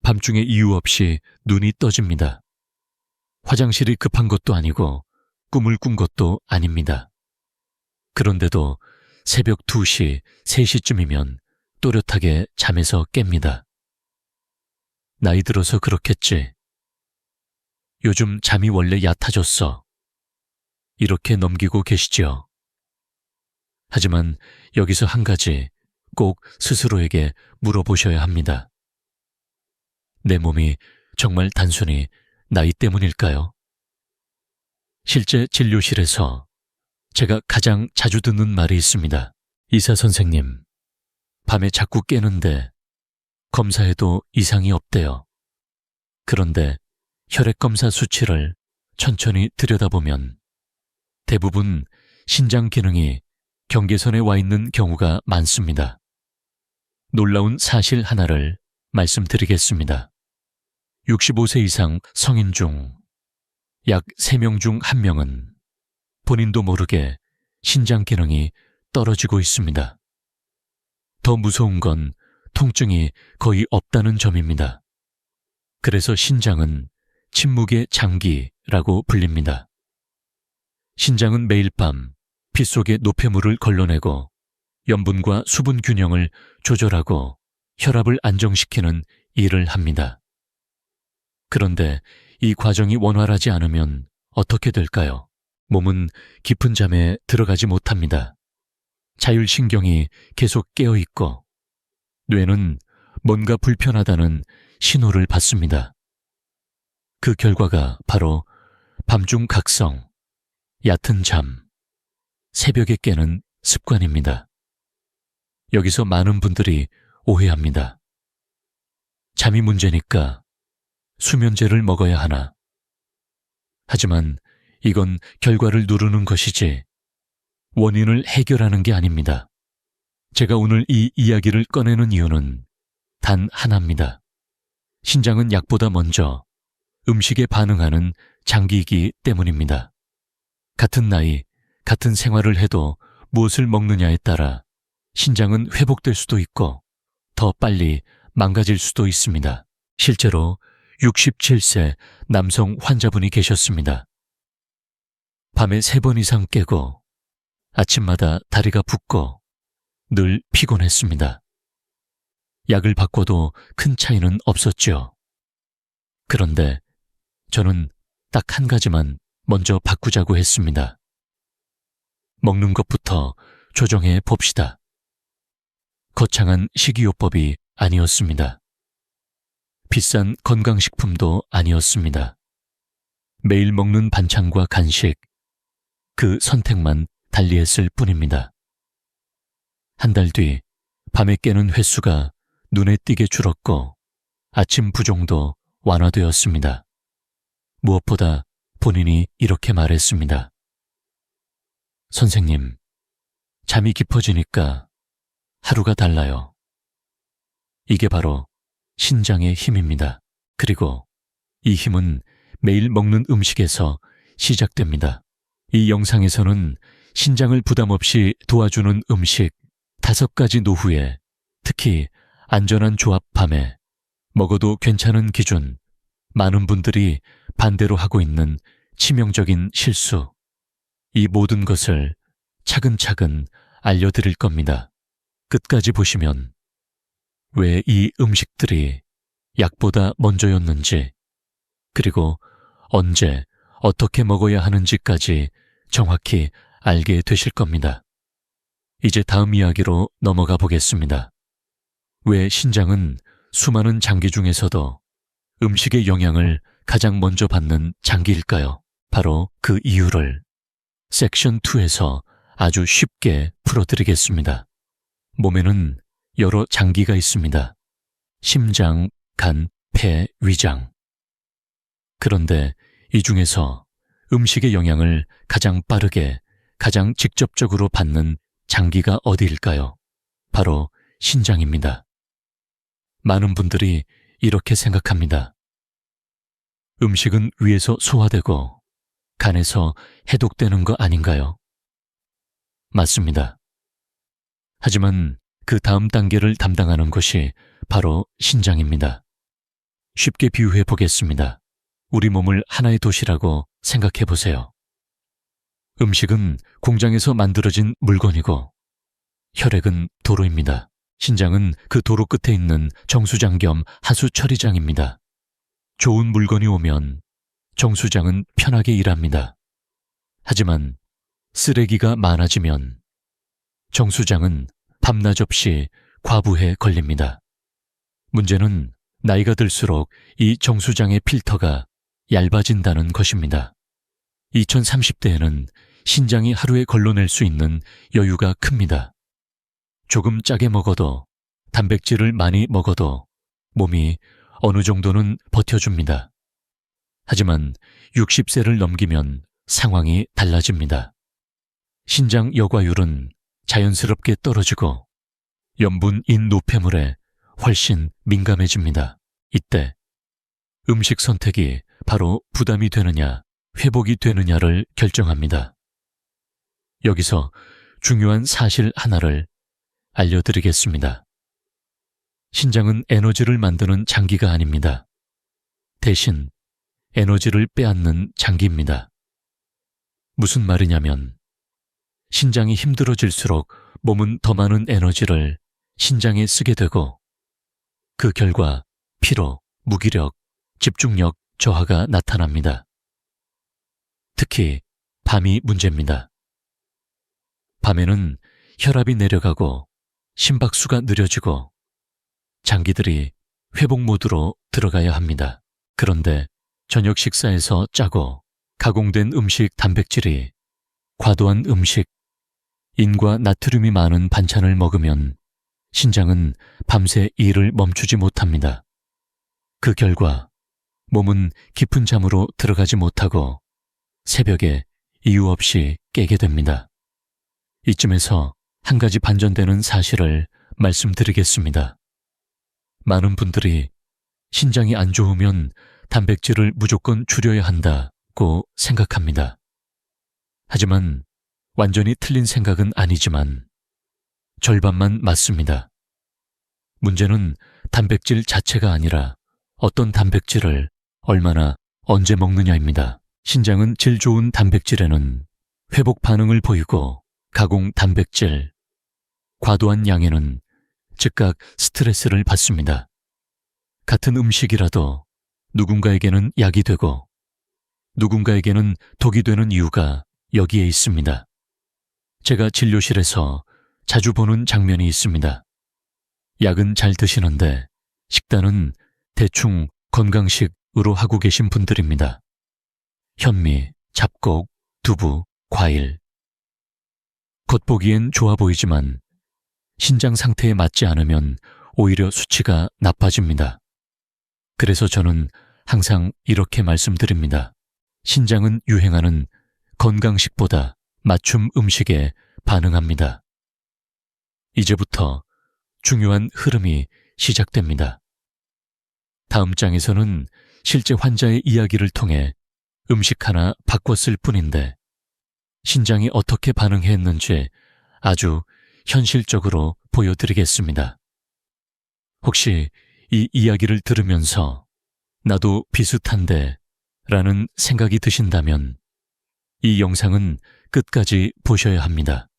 밤중에 이유 없이 눈이 떠집니다. 화장실이 급한 것도 아니고 꿈을 꾼 것도 아닙니다. 그런데도 새벽 2시, 3시쯤이면 또렷하게 잠에서 깹니다. 나이 들어서 그렇겠지. 요즘 잠이 원래 얕아졌어. 이렇게 넘기고 계시지요. 하지만 여기서 한 가지 꼭 스스로에게 물어보셔야 합니다. 내 몸이 정말 단순히 나이 때문일까요? 실제 진료실에서 제가 가장 자주 듣는 말이 있습니다. 의사 선생님, 밤에 자꾸 깨는데 검사해도 이상이 없대요. 그런데 혈액검사 수치를 천천히 들여다보면 대부분 신장 기능이 경계선에 와 있는 경우가 많습니다. 놀라운 사실 하나를 말씀드리겠습니다. 65세 이상 성인 중 약 3명 중 1명은 본인도 모르게 신장 기능이 떨어지고 있습니다. 더 무서운 건 통증이 거의 없다는 점입니다. 그래서 신장은 침묵의 장기라고 불립니다. 신장은 매일 밤 피 속에 노폐물을 걸러내고 염분과 수분 균형을 조절하고 혈압을 안정시키는 일을 합니다. 그런데 이 과정이 원활하지 않으면 어떻게 될까요? 몸은 깊은 잠에 들어가지 못합니다. 자율신경이 계속 깨어있고 뇌는 뭔가 불편하다는 신호를 받습니다. 그 결과가 바로 밤중 각성, 얕은 잠, 새벽에 깨는 습관입니다. 여기서 많은 분들이 오해합니다. 잠이 문제니까 수면제를 먹어야 하나. 하지만 이건 결과를 누르는 것이지 원인을 해결하는 게 아닙니다. 제가 오늘 이 이야기를 꺼내는 이유는 단 하나입니다. 신장은 약보다 먼저 음식에 반응하는 장기이기 때문입니다. 같은 나이, 같은 생활을 해도 무엇을 먹느냐에 따라 신장은 회복될 수도 있고 더 빨리 망가질 수도 있습니다. 실제로 67세 남성 환자분이 계셨습니다. 밤에 3번 이상 깨고 아침마다 다리가 붓고 늘 피곤했습니다. 약을 바꿔도 큰 차이는 없었죠. 그런데 저는 딱 한 가지만 먼저 바꾸자고 했습니다. 먹는 것부터 조정해 봅시다. 거창한 식이요법이 아니었습니다. 비싼 건강식품도 아니었습니다. 매일 먹는 반찬과 간식, 그 선택만 달리했을 뿐입니다. 한 달 뒤 밤에 깨는 횟수가 눈에 띄게 줄었고 아침 부종도 완화되었습니다. 무엇보다 본인이 이렇게 말했습니다. 선생님, 잠이 깊어지니까 하루가 달라요. 이게 바로 신장의 힘입니다. 그리고 이 힘은 매일 먹는 음식에서 시작됩니다. 이 영상에서는 신장을 부담 없이 도와주는 음식 5가지 노후에 특히 안전한 조합 밤에 먹어도 괜찮은 기준, 많은 분들이 반대로 하고 있는 치명적인 실수, 이 모든 것을 차근차근 알려드릴 겁니다. 끝까지 보시면 왜 이 음식들이 약보다 먼저였는지, 그리고 언제 어떻게 먹어야 하는지까지 정확히 알게 되실 겁니다. 이제 다음 이야기로 넘어가 보겠습니다. 왜 신장은 수많은 장기 중에서도 음식의 영향을 가장 먼저 받는 장기일까요? 바로 그 이유를 섹션 2에서 아주 쉽게 풀어드리겠습니다. 몸에는 여러 장기가 있습니다. 심장, 간, 폐, 위장. 그런데 이 중에서 음식의 영향을 가장 빠르게, 가장 직접적으로 받는 장기가 어디일까요? 바로 신장입니다. 많은 분들이 이렇게 생각합니다. 음식은 위에서 소화되고 간에서 해독되는 거 아닌가요? 맞습니다. 하지만 그 다음 단계를 담당하는 것이 바로 신장입니다. 쉽게 비유해 보겠습니다. 우리 몸을 하나의 도시라고 생각해 보세요. 음식은 공장에서 만들어진 물건이고 혈액은 도로입니다. 신장은 그 도로 끝에 있는 정수장 겸 하수 처리장입니다. 좋은 물건이 오면 정수장은 편하게 일합니다. 하지만 쓰레기가 많아지면 정수장은 밤낮 없이 과부해 걸립니다. 문제는 나이가 들수록 이 정수장의 필터가 얇아진다는 것입니다. 2030대에는 신장이 하루에 걸러낼 수 있는 여유가 큽니다. 조금 짜게 먹어도, 단백질을 많이 먹어도 몸이 어느 정도는 버텨줍니다. 하지만 60세를 넘기면 상황이 달라집니다. 신장 여과율은 자연스럽게 떨어지고 염분인 노폐물에 훨씬 민감해집니다. 이때 음식 선택이 바로 부담이 되느냐, 회복이 되느냐를 결정합니다. 여기서 중요한 사실 하나를 알려드리겠습니다. 신장은 에너지를 만드는 장기가 아닙니다. 대신 에너지를 빼앗는 장기입니다. 무슨 말이냐면 신장이 힘들어질수록 몸은 더 많은 에너지를 신장에 쓰게 되고 그 결과 피로, 무기력, 집중력 저하가 나타납니다. 특히 밤이 문제입니다. 밤에는 혈압이 내려가고 심박수가 느려지고 장기들이 회복 모드로 들어가야 합니다. 그런데 저녁 식사에서 짜고 가공된 음식 단백질이 과도한 음식, 인과 나트륨이 많은 반찬을 먹으면 신장은 밤새 일을 멈추지 못합니다. 그 결과 몸은 깊은 잠으로 들어가지 못하고 새벽에 이유 없이 깨게 됩니다. 이쯤에서 한 가지 반전되는 사실을 말씀드리겠습니다. 많은 분들이 신장이 안 좋으면 단백질을 무조건 줄여야 한다고 생각합니다. 하지만 완전히 틀린 생각은 아니지만 절반만 맞습니다. 문제는 단백질 자체가 아니라 어떤 단백질을 얼마나 언제 먹느냐입니다. 신장은 질 좋은 단백질에는 회복 반응을 보이고 가공 단백질, 과도한 양에는 즉각 스트레스를 받습니다. 같은 음식이라도 누군가에게는 약이 되고 누군가에게는 독이 되는 이유가 여기에 있습니다. 제가 진료실에서 자주 보는 장면이 있습니다. 약은 잘 드시는데 식단은 대충 건강식으로 하고 계신 분들입니다. 현미, 잡곡, 두부, 과일. 겉보기엔 좋아 보이지만 신장 상태에 맞지 않으면 오히려 수치가 나빠집니다. 그래서 저는 항상 이렇게 말씀드립니다. 신장은 유행하는 건강식보다 맞춤 음식에 반응합니다. 이제부터 중요한 흐름이 시작됩니다. 다음 장에서는 실제 환자의 이야기를 통해 음식 하나 바꿨을 뿐인데 신장이 어떻게 반응했는지 아주 현실적으로 보여드리겠습니다. 혹시 이 이야기를 들으면서 나도 비슷한데 라는 생각이 드신다면 이 영상은 끝까지 보셔야 합니다.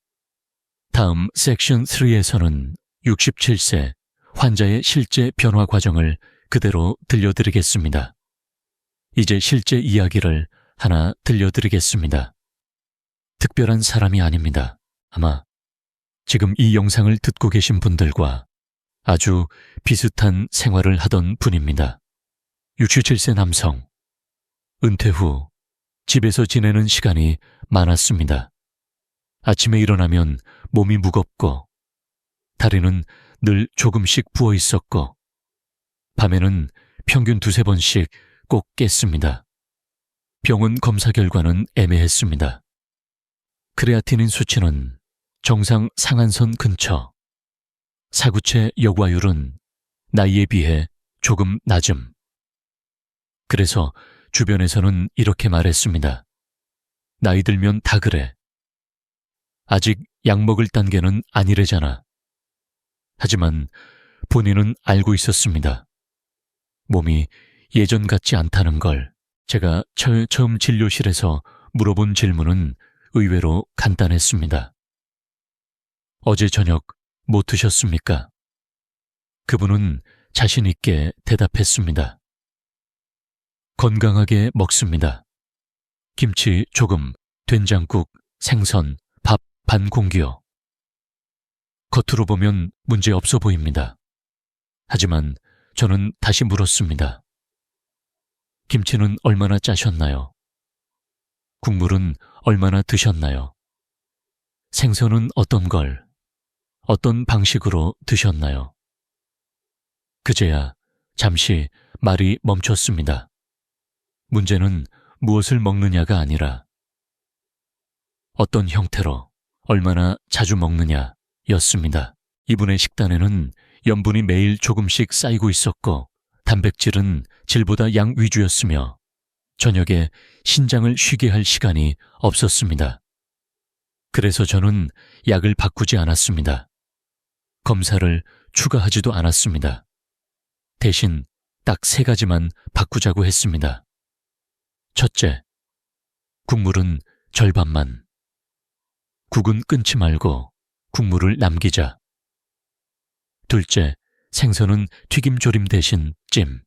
다음 섹션 3에서는 67세 환자의 실제 변화 과정을 그대로 들려드리겠습니다. 이제 실제 이야기를 하나 들려드리겠습니다. 특별한 사람이 아닙니다. 아마 지금 이 영상을 듣고 계신 분들과 아주 비슷한 생활을 하던 분입니다. 67세 남성. 은퇴 후 집에서 지내는 시간이 많았습니다. 아침에 일어나면 몸이 무겁고 다리는 늘 조금씩 부어 있었고 밤에는 평균 2-3번씩 꼭 깼습니다. 병원 검사 결과는 애매했습니다. 크레아티닌 수치는 정상 상한선 근처, 사구체 여과율은 나이에 비해 조금 낮음. 그래서 주변에서는 이렇게 말했습니다. 나이 들면 다 그래. 아직 약 먹을 단계는 아니래잖아. 하지만 본인은 알고 있었습니다. 몸이 예전 같지 않다는 걸. 제가 처음 진료실에서 물어본 질문은 의외로 간단했습니다. 어제 저녁 뭐 드셨습니까? 그분은 자신 있게 대답했습니다. 건강하게 먹습니다. 김치 조금, 된장국, 생선, 밥 반 공기요. 겉으로 보면 문제 없어 보입니다. 하지만 저는 다시 물었습니다. 김치는 얼마나 짜셨나요? 국물은 얼마나 드셨나요? 생선은 어떤 걸, 어떤 방식으로 드셨나요? 그제야 잠시 말이 멈췄습니다. 문제는 무엇을 먹느냐가 아니라 어떤 형태로 얼마나 자주 먹느냐 였습니다. 이분의 식단에는 염분이 매일 조금씩 쌓이고 있었고 단백질은 질보다 양 위주였으며 저녁에 신장을 쉬게 할 시간이 없었습니다. 그래서 저는 약을 바꾸지 않았습니다. 검사를 추가하지도 않았습니다. 대신 딱 3가지만 바꾸자고 했습니다. 첫째, 국물은 절반만. 국은 끊지 말고 국물을 남기자. 둘째, 생선은 튀김조림 대신 찜.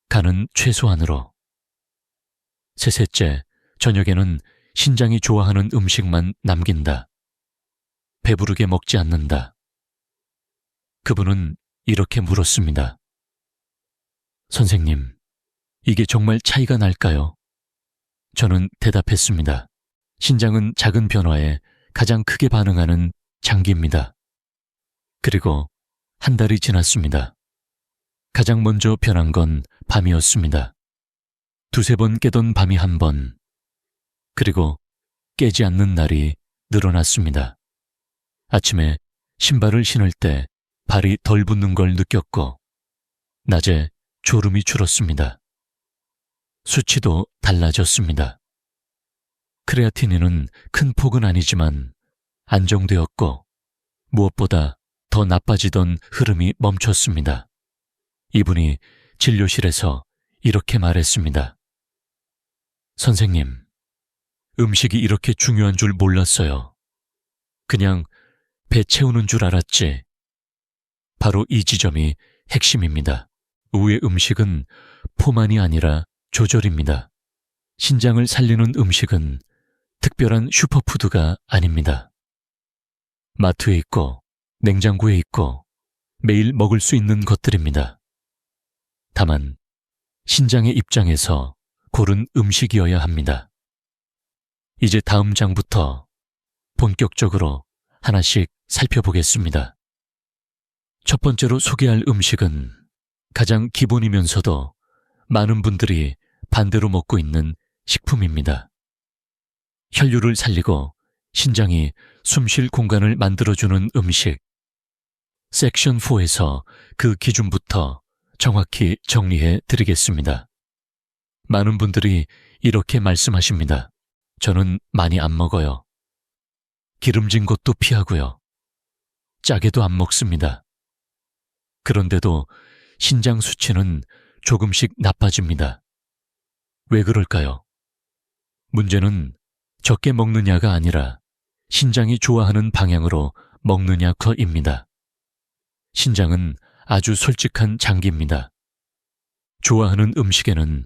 간은 최소한으로. 셋째, 저녁에는 신장이 좋아하는 음식만 남긴다. 배부르게 먹지 않는다. 그분은 이렇게 물었습니다. 선생님, 이게 정말 차이가 날까요? 저는 대답했습니다. 신장은 작은 변화에 가장 크게 반응하는 장기입니다. 그리고 한 달이 지났습니다. 가장 먼저 변한 건 밤이었습니다. 2-3번 깨던 밤이 1번, 그리고 깨지 않는 날이 늘어났습니다. 아침에 신발을 신을 때 발이 덜 붓는 걸 느꼈고, 낮에 졸음이 줄었습니다. 수치도 달라졌습니다. 크레아티닌은 큰 폭은 아니지만 안정되었고, 무엇보다 더 나빠지던 흐름이 멈췄습니다. 이분이 진료실에서 이렇게 말했습니다. 선생님, 음식이 이렇게 중요한 줄 몰랐어요. 그냥 배 채우는 줄 알았지. 바로 이 지점이 핵심입니다. 우의 음식은 포만이 아니라 조절입니다. 신장을 살리는 음식은 특별한 슈퍼푸드가 아닙니다. 마트에 있고 냉장고에 있고 매일 먹을 수 있는 것들입니다. 다만 신장의 입장에서 고른 음식이어야 합니다. 이제 다음 장부터 본격적으로 하나씩 살펴보겠습니다. 첫 번째로 소개할 음식은 가장 기본이면서도 많은 분들이 반대로 먹고 있는 식품입니다. 혈류를 살리고 신장이 숨쉴 공간을 만들어주는 음식. 섹션 4에서 그 기준부터 정확히 정리해 드리겠습니다. 많은 분들이 이렇게 말씀하십니다. 저는 많이 안 먹어요. 기름진 것도 피하고요. 짜게도 안 먹습니다. 그런데도 신장 수치는 조금씩 나빠집니다. 왜 그럴까요? 문제는 적게 먹느냐가 아니라 신장이 좋아하는 방향으로 먹느냐커입니다. 신장은 아주 솔직한 장기입니다. 좋아하는 음식에는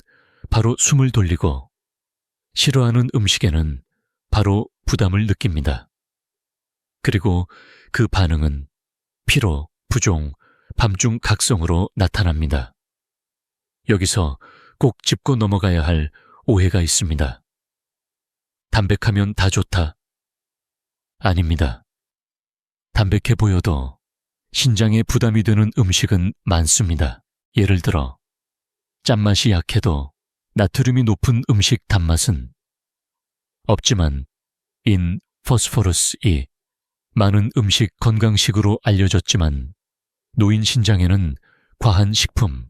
바로 숨을 돌리고 싫어하는 음식에는 바로 부담을 느낍니다. 그리고 그 반응은 피로, 부종, 밤중 각성으로 나타납니다. 여기서 꼭 짚고 넘어가야 할 오해가 있습니다. 담백하면 다 좋다. 아닙니다. 담백해 보여도 신장에 부담이 되는 음식은 많습니다. 예를 들어 짠맛이 약해도 나트륨이 높은 음식 단맛은 없지만 인 포스포러스2 많은 음식 건강식으로 알려졌지만 노인 신장에는 과한 식품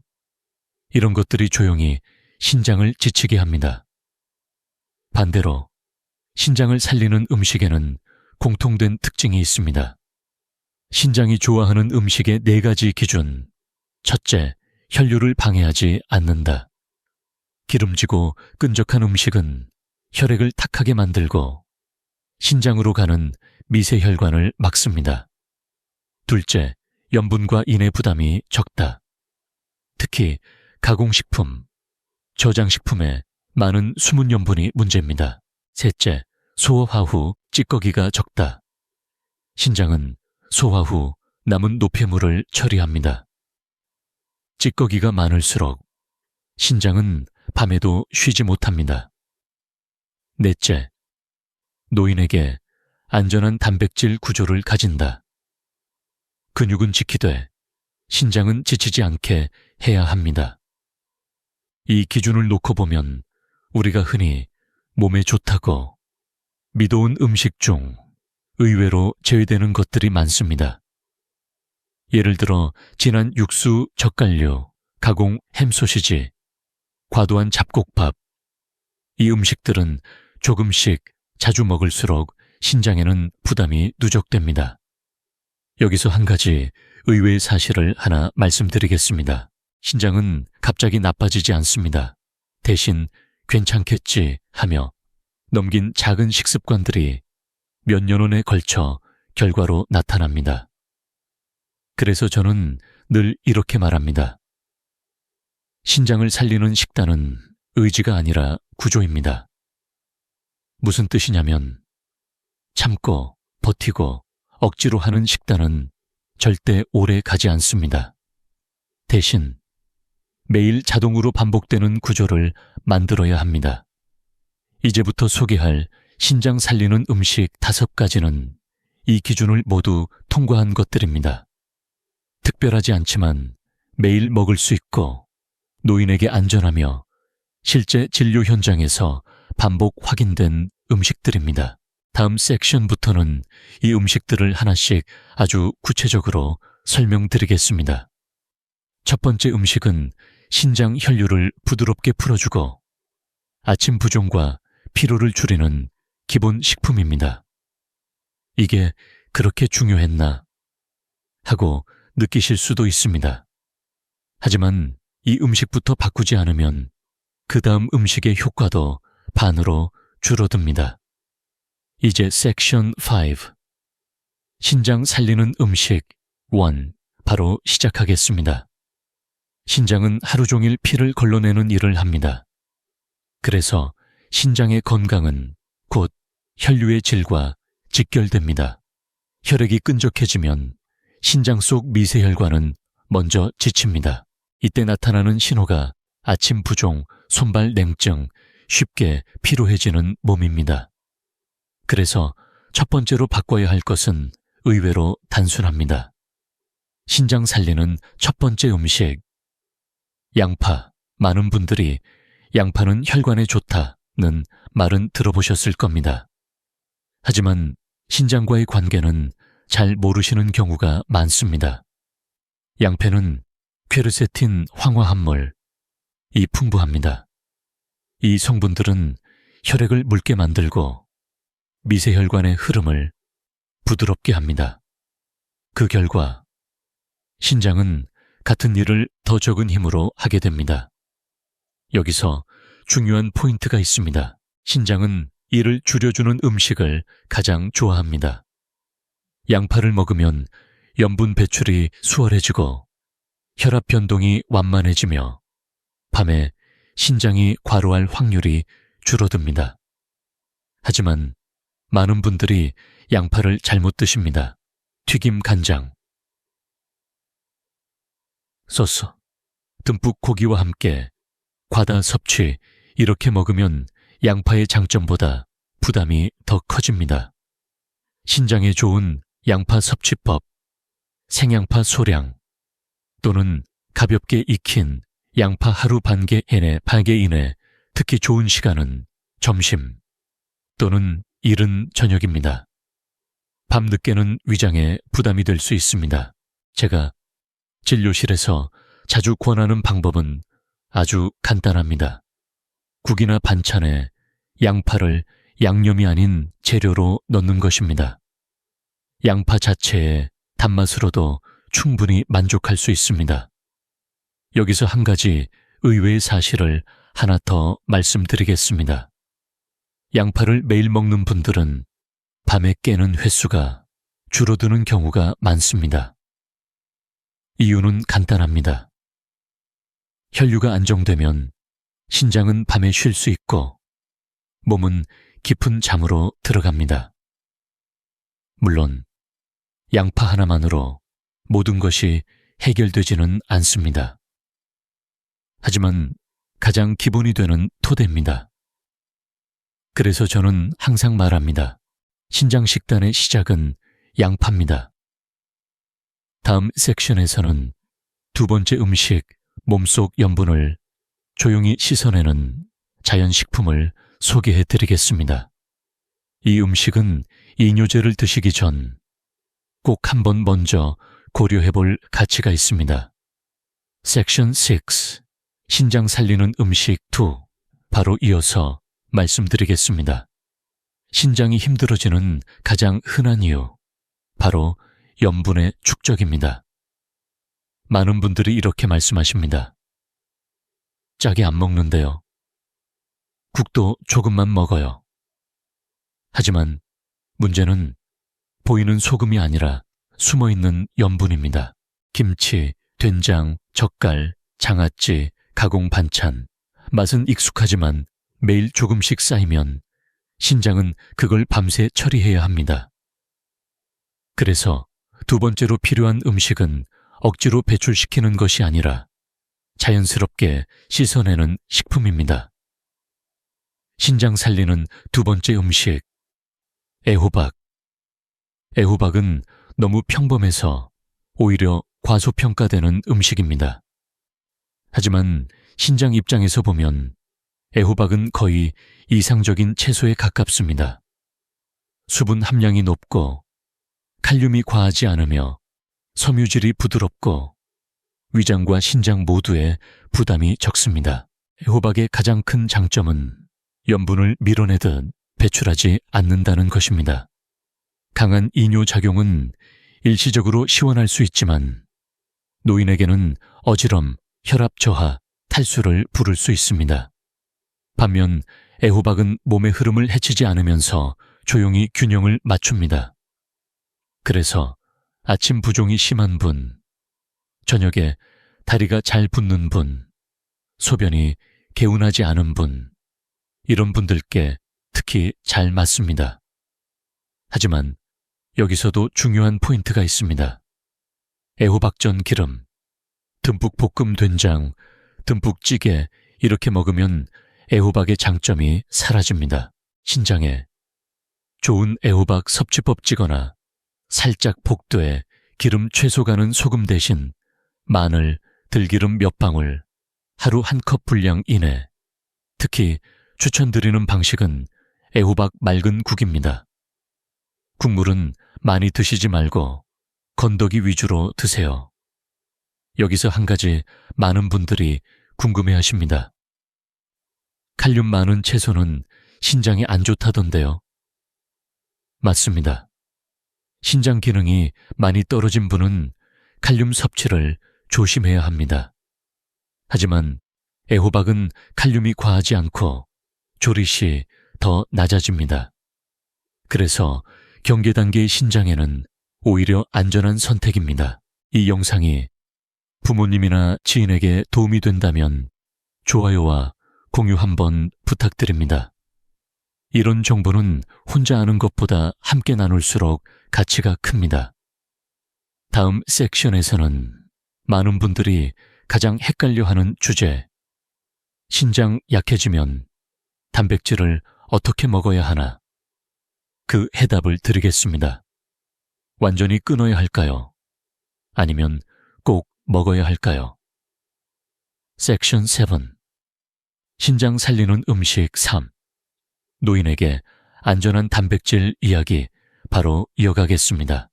이런 것들이 조용히 신장을 지치게 합니다. 반대로 신장을 살리는 음식에는 공통된 특징이 있습니다. 신장이 좋아하는 음식의 4가지 기준. 첫째, 혈류를 방해하지 않는다. 기름지고 끈적한 음식은 혈액을 탁하게 만들고 신장으로 가는 미세혈관을 막습니다. 둘째, 염분과 인의 부담이 적다. 특히 가공식품, 저장식품에 많은 숨은 염분이 문제입니다. 셋째, 소화 후 찌꺼기가 적다. 신장은 소화 후 남은 노폐물을 처리합니다. 찌꺼기가 많을수록 신장은 밤에도 쉬지 못합니다. 넷째, 노인에게 안전한 단백질 구조를 가진다. 근육은 지키되 신장은 지치지 않게 해야 합니다. 이 기준을 놓고 보면 우리가 흔히 몸에 좋다고 믿어온 음식 중 의외로 제외되는 것들이 많습니다. 예를 들어 진한 육수, 젓갈류, 가공 햄소시지, 과도한 잡곡밥. 이 음식들은 조금씩 자주 먹을수록 신장에는 부담이 누적됩니다. 여기서 한 가지 의외의 사실을 하나 말씀드리겠습니다. 신장은 갑자기 나빠지지 않습니다. 대신 괜찮겠지 하며 넘긴 작은 식습관들이 몇 년원에 걸쳐 결과로 나타납니다. 그래서 저는 늘 이렇게 말합니다. 신장을 살리는 식단은 의지가 아니라 구조입니다. 무슨 뜻이냐면 참고 버티고 억지로 하는 식단은 절대 오래 가지 않습니다. 대신 매일 자동으로 반복되는 구조를 만들어야 합니다. 이제부터 소개할 신장 살리는 음식 5가지는 이 기준을 모두 통과한 것들입니다. 특별하지 않지만 매일 먹을 수 있고 노인에게 안전하며 실제 진료 현장에서 반복 확인된 음식들입니다. 다음 섹션부터는 이 음식들을 하나씩 아주 구체적으로 설명드리겠습니다. 첫 번째 음식은 신장 혈류를 부드럽게 풀어주고 아침 부종과 피로를 줄이는 기본 식품입니다. 이게 그렇게 중요했나 하고 느끼실 수도 있습니다. 하지만 이 음식부터 바꾸지 않으면 그 다음 음식의 효과도 반으로 줄어듭니다. 이제 섹션 5. 신장 살리는 음식 1. 바로 시작하겠습니다. 신장은 하루 종일 피를 걸러내는 일을 합니다. 그래서 신장의 건강은 곧 혈류의 질과 직결됩니다. 혈액이 끈적해지면 신장 속 미세혈관은 먼저 지칩니다. 이때 나타나는 신호가 아침 부종, 손발 냉증, 쉽게 피로해지는 몸입니다. 그래서 첫 번째로 바꿔야 할 것은 의외로 단순합니다. 신장 살리는 첫 번째 음식. 양파. 많은 분들이 양파는 혈관에 좋다는 말은 들어보셨을 겁니다. 하지만 신장과의 관계는 잘 모르시는 경우가 많습니다. 양패는 퀘르세틴 황화합물이 풍부합니다. 이 성분들은 혈액을 묽게 만들고 미세혈관의 흐름을 부드럽게 합니다. 그 결과 신장은 같은 일을 더 적은 힘으로 하게 됩니다. 여기서 중요한 포인트가 있습니다. 신장은 이를 줄여주는 음식을 가장 좋아합니다. 양파를 먹으면 염분 배출이 수월해지고 혈압 변동이 완만해지며 밤에 신장이 과로할 확률이 줄어듭니다. 하지만 많은 분들이 양파를 잘못 드십니다. 튀김 간장, 소스, 듬뿍 고기와 함께 과다 섭취, 이렇게 먹으면 양파의 장점보다 부담이 더 커집니다. 신장에 좋은 양파 섭취법, 생양파 소량 또는 가볍게 익힌 양파 하루 반개 이내 특히 좋은 시간은 점심 또는 이른 저녁입니다. 밤늦게는 위장에 부담이 될 수 있습니다. 제가 진료실에서 자주 권하는 방법은 아주 간단합니다. 국이나 반찬에 양파를 양념이 아닌 재료로 넣는 것입니다. 양파 자체의 단맛으로도 충분히 만족할 수 있습니다. 여기서 한 가지 의외의 사실을 하나 더 말씀드리겠습니다. 양파를 매일 먹는 분들은 밤에 깨는 횟수가 줄어드는 경우가 많습니다. 이유는 간단합니다. 혈류가 안정되면 신장은 밤에 쉴 수 있고 몸은 깊은 잠으로 들어갑니다. 물론 양파 하나만으로 모든 것이 해결되지는 않습니다. 하지만 가장 기본이 되는 토대입니다. 그래서 저는 항상 말합니다. 신장식단의 시작은 양파입니다. 다음 섹션에서는 두 번째 음식, 몸속 염분을 조용히 씻어내는 자연식품을 소개해드리겠습니다. 이 음식은 이뇨제를 드시기 전 꼭 한번 먼저 고려해볼 가치가 있습니다. 섹션 6, 신장 살리는 음식 2, 바로 이어서 말씀드리겠습니다. 신장이 힘들어지는 가장 흔한 이유, 바로 염분의 축적입니다. 많은 분들이 이렇게 말씀하십니다. 짜게 안 먹는데요. 국도 조금만 먹어요. 하지만 문제는 보이는 소금이 아니라 숨어있는 염분입니다. 김치, 된장, 젓갈, 장아찌, 가공 반찬. 맛은 익숙하지만 매일 조금씩 쌓이면 신장은 그걸 밤새 처리해야 합니다. 그래서 두 번째로 필요한 음식은 억지로 배출시키는 것이 아니라 자연스럽게 씻어내는 식품입니다. 신장 살리는 두 번째 음식, 애호박. 애호박은 너무 평범해서 오히려 과소평가되는 음식입니다. 하지만 신장 입장에서 보면 애호박은 거의 이상적인 채소에 가깝습니다. 수분 함량이 높고 칼륨이 과하지 않으며 섬유질이 부드럽고 위장과 신장 모두에 부담이 적습니다. 애호박의 가장 큰 장점은 염분을 밀어내듯 배출하지 않는다는 것입니다. 강한 이뇨작용은 일시적으로 시원할 수 있지만 노인에게는 어지럼, 혈압 저하, 탈수를 부를 수 있습니다. 반면 애호박은 몸의 흐름을 해치지 않으면서 조용히 균형을 맞춥니다. 그래서 아침 부종이 심한 분, 저녁에 다리가 잘 붓는 분, 소변이 개운하지 않은 분, 이런 분들께 특히 잘 맞습니다. 하지만 여기서도 중요한 포인트가 있습니다. 애호박전 기름, 듬뿍 볶음 된장, 듬뿍 찌개 이렇게 먹으면 애호박의 장점이 사라집니다. 신장에 좋은 애호박 섭취법 찌거나 살짝 볶되 기름 최소 가는 소금 대신 마늘, 들기름 몇 방울, 하루 한 컵 분량 이내. 특히 추천드리는 방식은 애호박 맑은 국입니다. 국물은 많이 드시지 말고 건더기 위주로 드세요. 여기서 한 가지 많은 분들이 궁금해하십니다. 칼륨 많은 채소는 신장에 안 좋다던데요. 맞습니다. 신장 기능이 많이 떨어진 분은 칼륨 섭취를 조심해야 합니다. 하지만 애호박은 칼륨이 과하지 않고 조리 시 더 낮아집니다. 그래서 경계 단계의 신장에는 오히려 안전한 선택입니다. 이 영상이 부모님이나 지인에게 도움이 된다면 좋아요와 공유 한번 부탁드립니다. 이런 정보는 혼자 아는 것보다 함께 나눌수록 가치가 큽니다. 다음 섹션에서는 많은 분들이 가장 헷갈려하는 주제, 신장 약해지면 단백질을 어떻게 먹어야 하나? 그 해답을 드리겠습니다. 완전히 끊어야 할까요? 아니면 꼭 먹어야 할까요? 섹션 7. 신장 살리는 음식 3. 노인에게 안전한 단백질 이야기 바로 이어가겠습니다.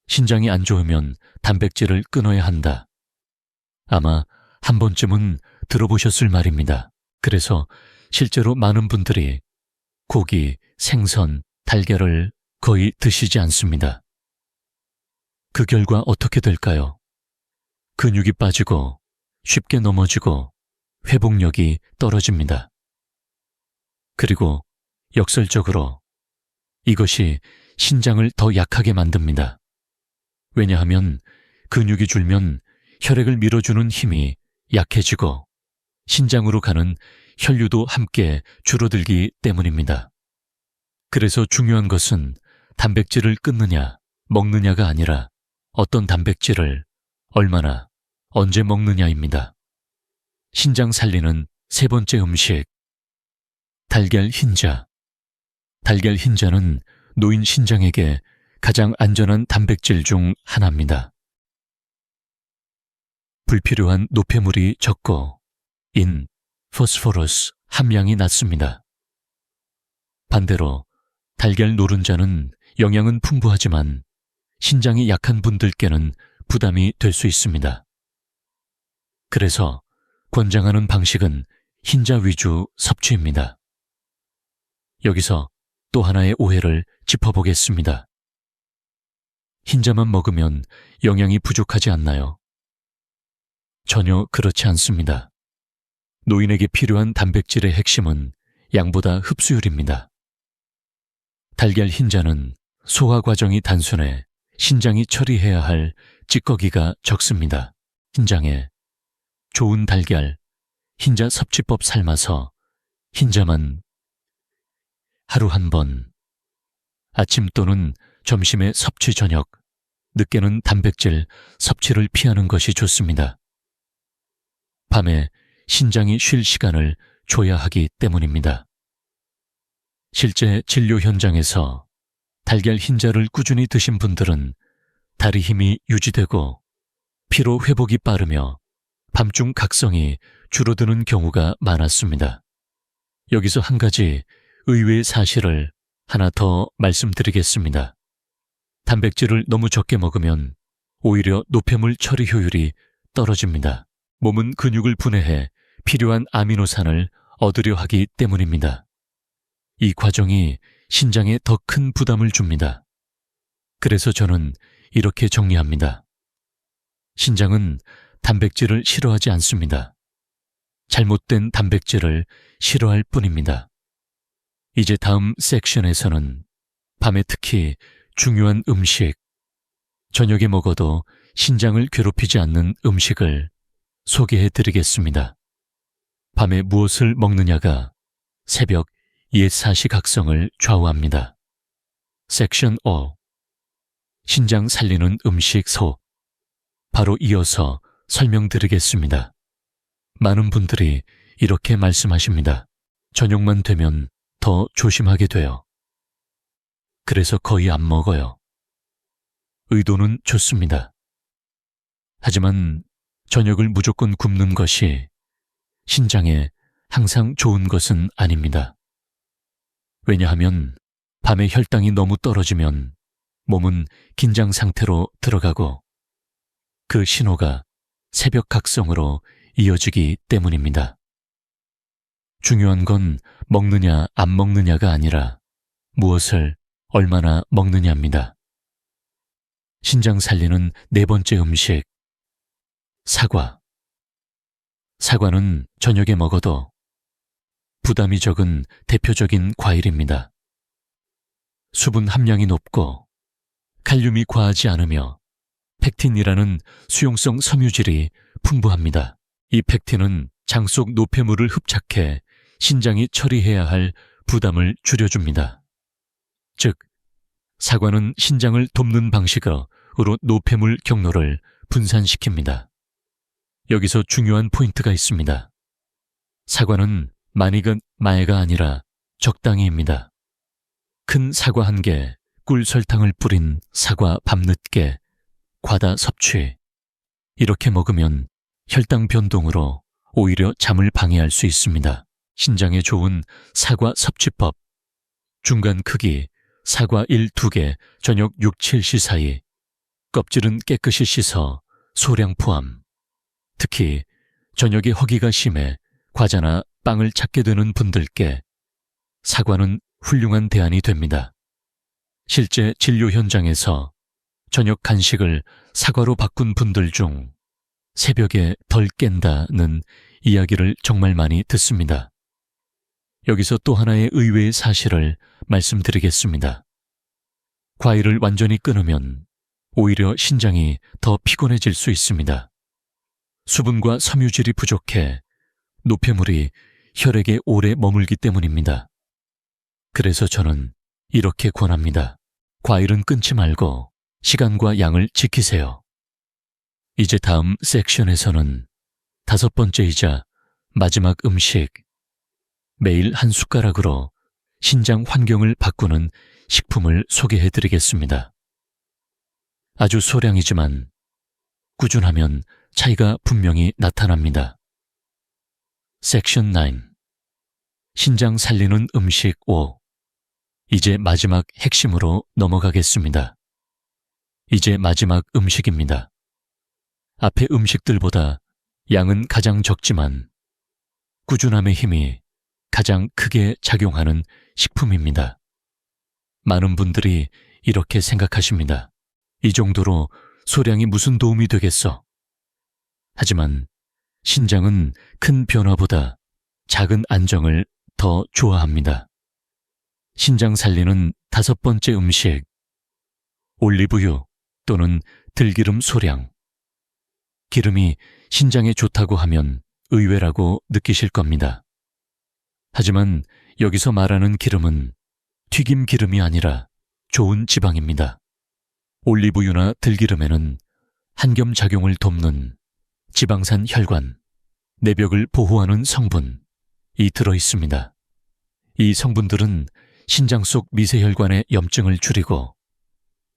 신장이 안 좋으면 단백질을 끊어야 한다. 아마 한 번쯤은 들어보셨을 말입니다. 그래서 실제로 많은 분들이 고기, 생선, 달걀을 거의 드시지 않습니다. 그 결과 어떻게 될까요? 근육이 빠지고 쉽게 넘어지고 회복력이 떨어집니다. 그리고 역설적으로 이것이 신장을 더 약하게 만듭니다. 왜냐하면 근육이 줄면 혈액을 밀어주는 힘이 약해지고 신장으로 가는 혈류도 함께 줄어들기 때문입니다. 그래서 중요한 것은 단백질을 끊느냐, 먹느냐가 아니라 어떤 단백질을 얼마나, 언제 먹느냐입니다. 신장 살리는 세 번째 음식, 달걀 흰자. 달걀 흰자는 노인 신장에게 가장 안전한 단백질 중 하나입니다. 불필요한 노폐물이 적고 인, 포스포러스 함량이 낮습니다. 반대로 달걀 노른자는 영양은 풍부하지만 신장이 약한 분들께는 부담이 될 수 있습니다. 그래서 권장하는 방식은 흰자 위주 섭취입니다. 여기서 또 하나의 오해를 짚어보겠습니다. 흰자만 먹으면 영양이 부족하지 않나요? 전혀 그렇지 않습니다. 노인에게 필요한 단백질의 핵심은 양보다 흡수율입니다. 달걀 흰자는 소화 과정이 단순해 신장이 처리해야 할 찌꺼기가 적습니다. 흰장에 좋은 달걀, 흰자 섭취법 삶아서 흰자만 하루 한 번, 아침 또는 점심에 섭취 저녁, 늦게는 단백질 섭취를 피하는 것이 좋습니다. 밤에 신장이 쉴 시간을 줘야 하기 때문입니다. 실제 진료 현장에서 달걀 흰자를 꾸준히 드신 분들은 다리 힘이 유지되고 피로 회복이 빠르며 밤중 각성이 줄어드는 경우가 많았습니다. 여기서 한 가지 의외의 사실을 하나 더 말씀드리겠습니다. 단백질을 너무 적게 먹으면 오히려 노폐물 처리 효율이 떨어집니다. 몸은 근육을 분해해 필요한 아미노산을 얻으려 하기 때문입니다. 이 과정이 신장에 더 큰 부담을 줍니다. 그래서 저는 이렇게 정리합니다. 신장은 단백질을 싫어하지 않습니다. 잘못된 단백질을 싫어할 뿐입니다. 이제 다음 섹션에서는 밤에 특히 중요한 음식, 저녁에 먹어도 신장을 괴롭히지 않는 음식을 소개해 드리겠습니다. 밤에 무엇을 먹느냐가 새벽 옛사시 각성을 좌우합니다. 섹션 5. 신장 살리는 음식 소. 바로 이어서 설명드리겠습니다. 많은 분들이 이렇게 말씀하십니다. 저녁만 되면 더 조심하게 돼요. 그래서 거의 안 먹어요. 의도는 좋습니다. 하지만 저녁을 무조건 굶는 것이 신장에 항상 좋은 것은 아닙니다. 왜냐하면 밤에 혈당이 너무 떨어지면 몸은 긴장 상태로 들어가고 그 신호가 새벽 각성으로 이어지기 때문입니다. 중요한 건 먹느냐 안 먹느냐가 아니라 무엇을 얼마나 먹느냐입니다. 신장 살리는 네 번째 음식, 사과. 사과는 저녁에 먹어도 부담이 적은 대표적인 과일입니다. 수분 함량이 높고 칼륨이 과하지 않으며 펙틴이라는 수용성 섬유질이 풍부합니다. 이 펙틴은 장 속 노폐물을 흡착해 신장이 처리해야 할 부담을 줄여줍니다. 즉, 사과는 신장을 돕는 방식으로 노폐물 경로를 분산시킵니다. 여기서 중요한 포인트가 있습니다. 사과는 많이건 마에가 아니라 적당히입니다. 큰 사과 1개, 꿀 설탕을 뿌린 사과 밤늦게, 과다 섭취. 이렇게 먹으면 혈당 변동으로 오히려 잠을 방해할 수 있습니다. 신장에 좋은 사과 섭취법. 중간 크기, 사과 1, 2개, 저녁 6, 7시 사이. 껍질은 깨끗이 씻어 소량 포함. 특히 저녁에 허기가 심해 과자나 빵을 찾게 되는 분들께 사과는 훌륭한 대안이 됩니다. 실제 진료 현장에서 저녁 간식을 사과로 바꾼 분들 중 새벽에 덜 깬다는 이야기를 정말 많이 듣습니다. 여기서 또 하나의 의외의 사실을 말씀드리겠습니다. 과일을 완전히 끊으면 오히려 신장이 더 피곤해질 수 있습니다. 수분과 섬유질이 부족해 노폐물이 혈액에 오래 머물기 때문입니다. 그래서 저는 이렇게 권합니다. 과일은 끊지 말고 시간과 양을 지키세요. 이제 다음 섹션에서는 5번째이자 마지막 음식, 매일 한 숟가락으로 신장 환경을 바꾸는 식품을 소개해드리겠습니다. 아주 소량이지만 꾸준하면 차이가 분명히 나타납니다. 섹션 9. 신장 살리는 음식 5. 이제 마지막 핵심으로 넘어가겠습니다. 이제 마지막 음식입니다. 앞의 음식들보다 양은 가장 적지만 꾸준함의 힘이 가장 크게 작용하는 식품입니다. 많은 분들이 이렇게 생각하십니다. 이 정도로 소량이 무슨 도움이 되겠어? 하지만 신장은 큰 변화보다 작은 안정을 더 좋아합니다. 신장 살리는 5번째 음식, 올리브유 또는 들기름 소량. 기름이 신장에 좋다고 하면 의외라고 느끼실 겁니다. 하지만 여기서 말하는 기름은 튀김 기름이 아니라 좋은 지방입니다. 올리브유나 들기름에는 한겸작용을 돕는 지방산 혈관, 내벽을 보호하는 성분이 들어 있습니다. 이 성분들은 신장 속 미세혈관의 염증을 줄이고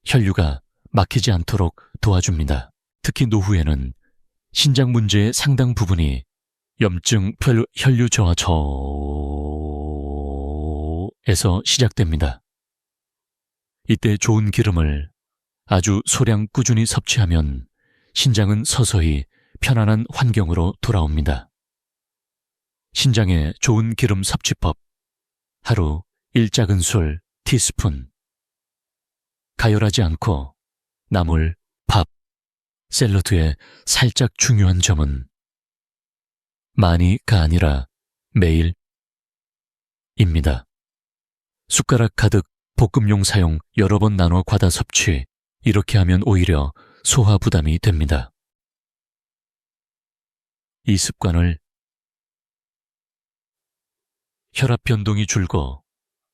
혈류가 막히지 않도록 도와줍니다. 특히 노후에는 신장 문제의 상당 부분이 염증 혈류 저하에서 시작됩니다. 이때 좋은 기름을 아주 소량 꾸준히 섭취하면 신장은 서서히 편안한 환경으로 돌아옵니다. 신장의 좋은 기름 섭취법. 하루 1작은술 티스푼. 가열하지 않고 나물, 밥, 샐러드의 살짝 중요한 점은 많이가 아니라 매일입니다. 숟가락 가득 볶음용 사용 여러 번 나눠 과다 섭취, 이렇게 하면 오히려 소화 부담이 됩니다. 이 습관을 혈압 변동이 줄고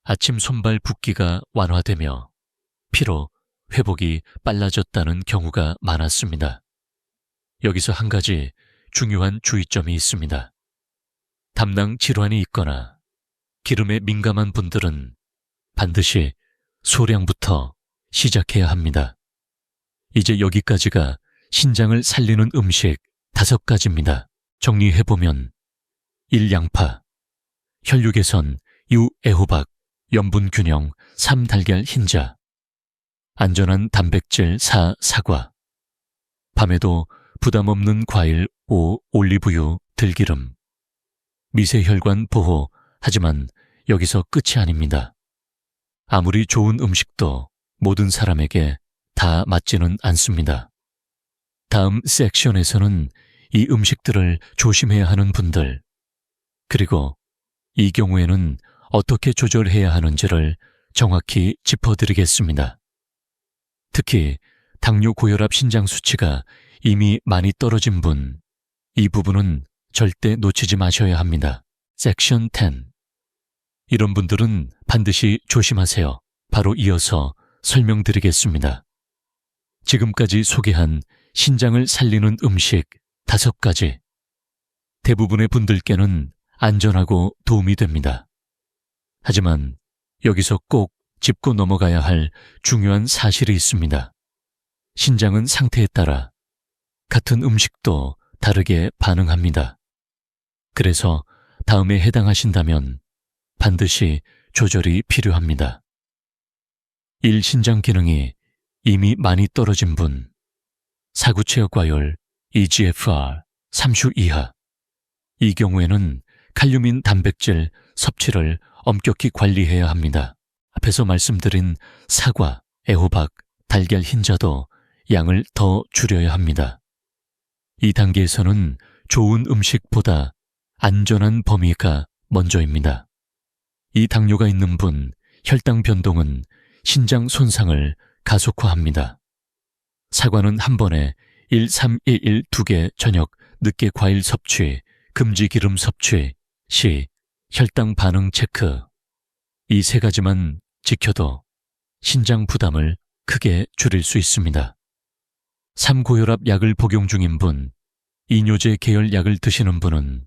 아침 손발 붓기가 완화되며 피로 회복이 빨라졌다는 경우가 많았습니다. 여기서 한 가지 중요한 주의점이 있습니다. 담낭 질환이 있거나 기름에 민감한 분들은 반드시 소량부터 시작해야 합니다. 이제 여기까지가 신장을 살리는 음식 5가지입니다. 정리해보면 1. 양파, 혈류 개선 2. 애호박, 염분 균형 3. 달걀 흰자, 안전한 단백질 4. 사과, 밤에도 부담 없는 과일 5. 올리브유, 들기름, 미세혈관 보호. 하지만 여기서 끝이 아닙니다. 아무리 좋은 음식도 모든 사람에게 다 맞지는 않습니다. 다음 섹션에서는 이 음식들을 조심해야 하는 분들, 그리고 이 경우에는 어떻게 조절해야 하는지를 정확히 짚어드리겠습니다. 특히 당뇨 고혈압 신장 수치가 이미 많이 떨어진 분, 이 부분은 절대 놓치지 마셔야 합니다. 섹션 10. 이런 분들은 반드시 조심하세요. 바로 이어서 설명드리겠습니다. 지금까지 소개한 신장을 살리는 음식 5가지. 대부분의 분들께는 안전하고 도움이 됩니다. 하지만 여기서 꼭 짚고 넘어가야 할 중요한 사실이 있습니다. 신장은 상태에 따라 같은 음식도 다르게 반응합니다. 그래서 다음에 해당하신다면 반드시 조절이 필요합니다. 1. 신장 기능이 이미 많이 떨어진 분, 사구체육과열, EGFR 3슈 이하. 이 경우에는 칼륨인 단백질 섭취를 엄격히 관리해야 합니다. 앞에서 말씀드린 사과, 애호박, 달걀 흰자도 양을 더 줄여야 합니다. 이 단계에서는 좋은 음식보다 안전한 범위가 먼저입니다. 이 당뇨가 있는 분, 혈당 변동은 신장 손상을 가속화합니다. 사과는 한 번에 1-3-1-1 2개 저녁 늦게 과일 섭취, 금지 기름 섭취, 시, 혈당 반응 체크. 이 세 가지만 지켜도 신장 부담을 크게 줄일 수 있습니다. 3고혈압 약을 복용 중인 분, 이뇨제 계열 약을 드시는 분은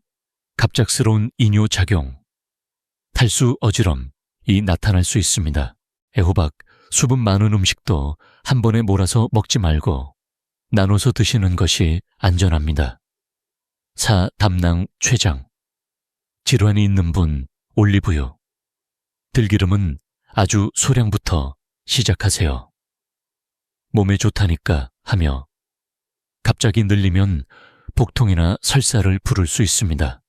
갑작스러운 이뇨 작용, 탈수 어지럼이 나타날 수 있습니다. 애호박, 수분 많은 음식도 한 번에 몰아서 먹지 말고 나눠서 드시는 것이 안전합니다. 4. 담낭, 췌장. 질환이 있는 분, 올리브유. 들기름은 아주 소량부터 시작하세요. 몸에 좋다니까 하며 갑자기 늘리면 복통이나 설사를 부를 수 있습니다.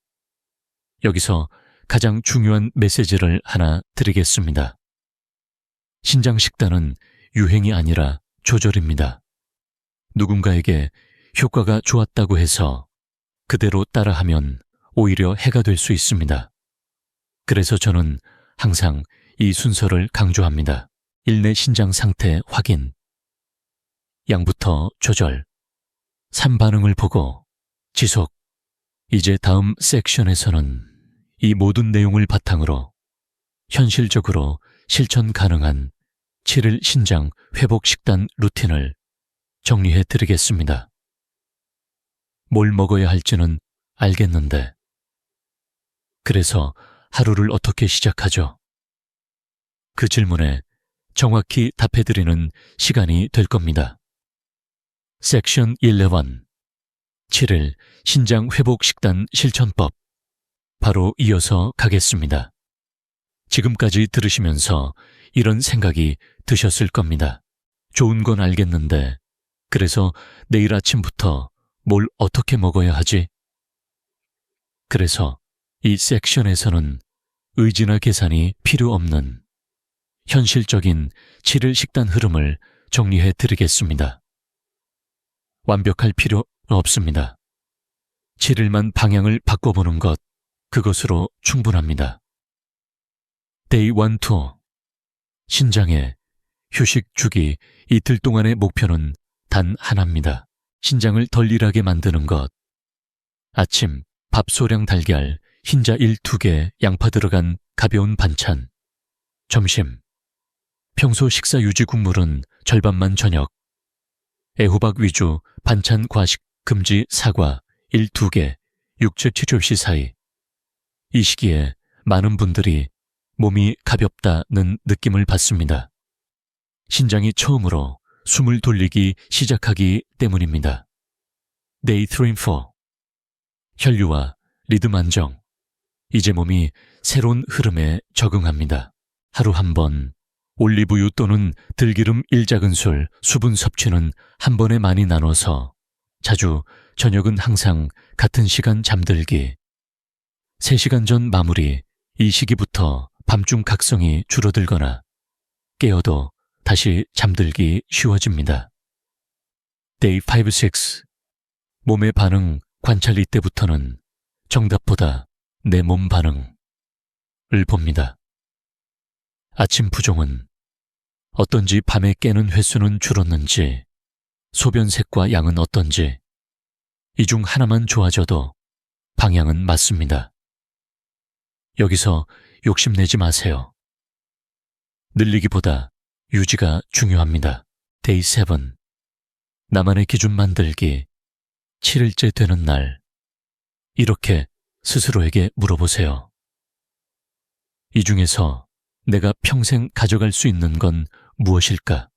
여기서 가장 중요한 메시지를 하나 드리겠습니다. 신장 식단은 유행이 아니라 조절입니다. 누군가에게 효과가 좋았다고 해서 그대로 따라하면 오히려 해가 될 수 있습니다. 그래서 저는 항상 이 순서를 강조합니다. 1. 내 신장 상태 확인. 양부터 조절. 3. 반응을 보고 지속. 이제 다음 섹션에서는 이 모든 내용을 바탕으로 현실적으로 실천 가능한 7일 신장 회복 식단 루틴을 정리해 드리겠습니다. 뭘 먹어야 할지는 알겠는데, 그래서 하루를 어떻게 시작하죠? 그 질문에 정확히 답해드리는 시간이 될 겁니다. 섹션 11. 7일 신장 회복 식단 실천법. 바로 이어서 가겠습니다. 지금까지 들으시면서 이런 생각이 드셨을 겁니다. 좋은 건 알겠는데, 그래서 내일 아침부터 뭘 어떻게 먹어야 하지? 그래서 이 섹션에서는 의지나 계산이 필요 없는 현실적인 7일 식단 흐름을 정리해 드리겠습니다. 완벽할 필요 없습니다. 7일만 방향을 바꿔보는 것, 그것으로 충분합니다. Day 1, 2. 신장의 휴식 주기 이틀 동안의 목표는 단 하나입니다. 신장을 덜 일하게 만드는 것. 아침, 밥소량 달걀, 흰자 1, 2개, 양파 들어간 가벼운 반찬. 점심, 평소 식사 유지 국물은 절반만 저녁. 애호박 위주 반찬 과식 금지 사과 1, 2개, 육체 7시 사이. 이 시기에 많은 분들이 몸이 가볍다는 느낌을 받습니다. 신장이 처음으로 숨을 돌리기 시작하기 때문입니다. Day 3, 4. 혈류와 리듬 안정. 이제 몸이 새로운 흐름에 적응합니다. 하루 한 번, 올리브유 또는 들기름 1작은술 수분 섭취는 한 번에 많이 나눠서 자주 저녁은 항상 같은 시간 잠들기. 3시간 전 마무리. 이 시기부터 밤중 각성이 줄어들거나 깨어도 다시 잠들기 쉬워집니다. Day 5, 6. 몸의 반응 관찰. 이때부터는 정답보다 내 몸 반응을 봅니다. 아침 부종은 어떤지, 밤에 깨는 횟수는 줄었는지, 소변색과 양은 어떤지, 이 중 하나만 좋아져도 방향은 맞습니다. 여기서 욕심내지 마세요. 늘리기보다 유지가 중요합니다. Day 7. 나만의 기준 만들기. 7일째 되는 날. 이렇게 스스로에게 물어보세요. 이 중에서 내가 평생 가져갈 수 있는 건 무엇일까?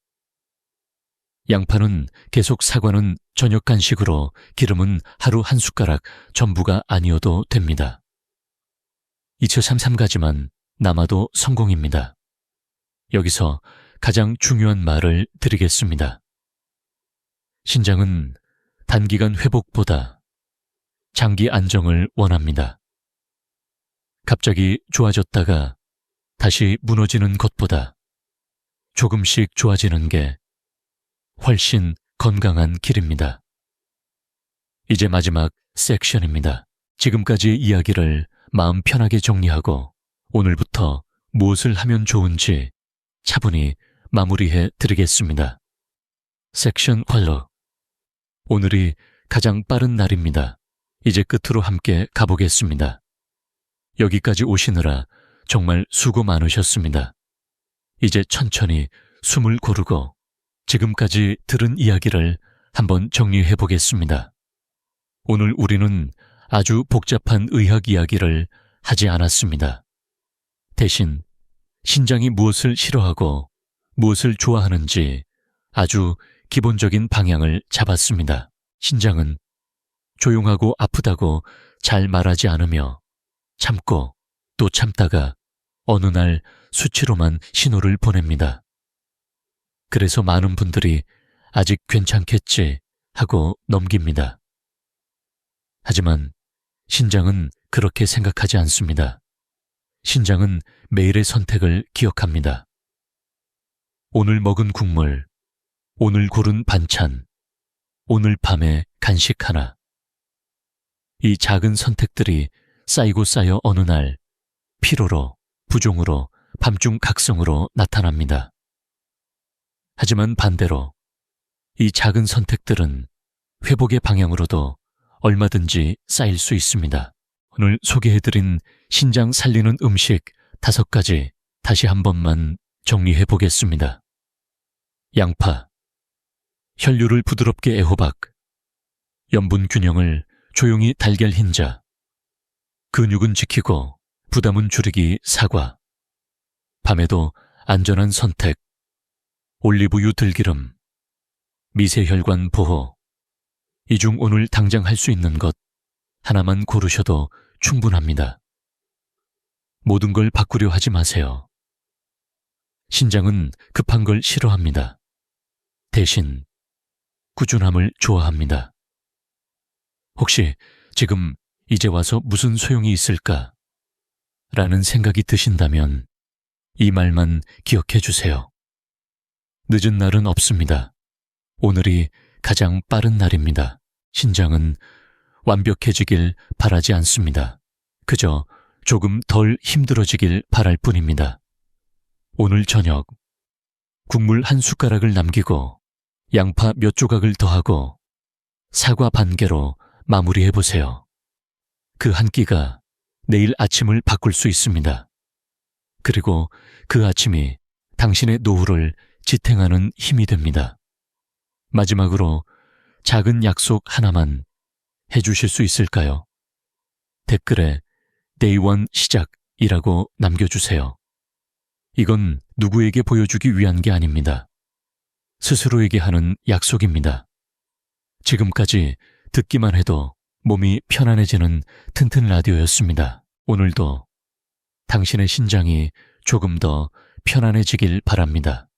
양파는 계속, 사과는 저녁 간식으로, 기름은 하루 한 숟가락 전부가 아니어도 됩니다. 2033가지만 남아도 성공입니다. 여기서 가장 중요한 말을 드리겠습니다. 신장은 단기간 회복보다 장기 안정을 원합니다. 갑자기 좋아졌다가 다시 무너지는 것보다 조금씩 좋아지는 게 훨씬 건강한 길입니다. 이제 마지막 섹션입니다. 지금까지의 이야기를 마음 편하게 정리하고 오늘부터 무엇을 하면 좋은지 차분히 마무리해 드리겠습니다. 섹션 활로. 오늘이 가장 빠른 날입니다. 이제 끝으로 함께 가보겠습니다. 여기까지 오시느라 정말 수고 많으셨습니다. 이제 천천히 숨을 고르고 지금까지 들은 이야기를 한번 정리해 보겠습니다. 오늘 우리는 아주 복잡한 의학 이야기를 하지 않았습니다. 대신 신장이 무엇을 싫어하고 무엇을 좋아하는지 아주 기본적인 방향을 잡았습니다. 신장은 조용하고 아프다고 잘 말하지 않으며 참고 또 참다가 어느 날 수치로만 신호를 보냅니다. 그래서 많은 분들이 아직 괜찮겠지 하고 넘깁니다. 하지만 신장은 그렇게 생각하지 않습니다. 신장은 매일의 선택을 기억합니다. 오늘 먹은 국물, 오늘 고른 반찬, 오늘 밤에 간식 하나. 이 작은 선택들이 쌓이고 쌓여 어느 날 피로로, 부종으로, 밤중 각성으로 나타납니다. 하지만 반대로 이 작은 선택들은 회복의 방향으로도 얼마든지 쌓일 수 있습니다. 오늘 소개해드린 신장 살리는 음식 5가지 다시 한 번만 정리해 보겠습니다. 양파, 혈류를 부드럽게 애호박, 염분 균형을 조용히 달걀 흰자, 근육은 지키고 부담은 줄이기 사과, 밤에도 안전한 선택, 올리브유 들기름, 미세혈관 보호. 이 중 오늘 당장 할 수 있는 것 하나만 고르셔도 충분합니다. 모든 걸 바꾸려 하지 마세요. 신장은 급한 걸 싫어합니다. 대신 꾸준함을 좋아합니다. 혹시 지금 이제 와서 무슨 소용이 있을까? 라는 생각이 드신다면 이 말만 기억해 주세요. 늦은 날은 없습니다. 오늘이 가장 빠른 날입니다. 신장은 완벽해지길 바라지 않습니다. 그저 조금 덜 힘들어지길 바랄 뿐입니다. 오늘 저녁 국물 한 숟가락을 남기고 양파 몇 조각을 더하고 사과 반 개로 마무리해보세요. 그 한 끼가 내일 아침을 바꿀 수 있습니다. 그리고 그 아침이 당신의 노후를 지탱하는 힘이 됩니다. 마지막으로 작은 약속 하나만 해주실 수 있을까요? 댓글에 Day 1 시작이라고 남겨주세요. 이건 누구에게 보여주기 위한 게 아닙니다. 스스로에게 하는 약속입니다. 지금까지 듣기만 해도 몸이 편안해지는 튼튼 라디오였습니다. 오늘도 당신의 신장이 조금 더 편안해지길 바랍니다.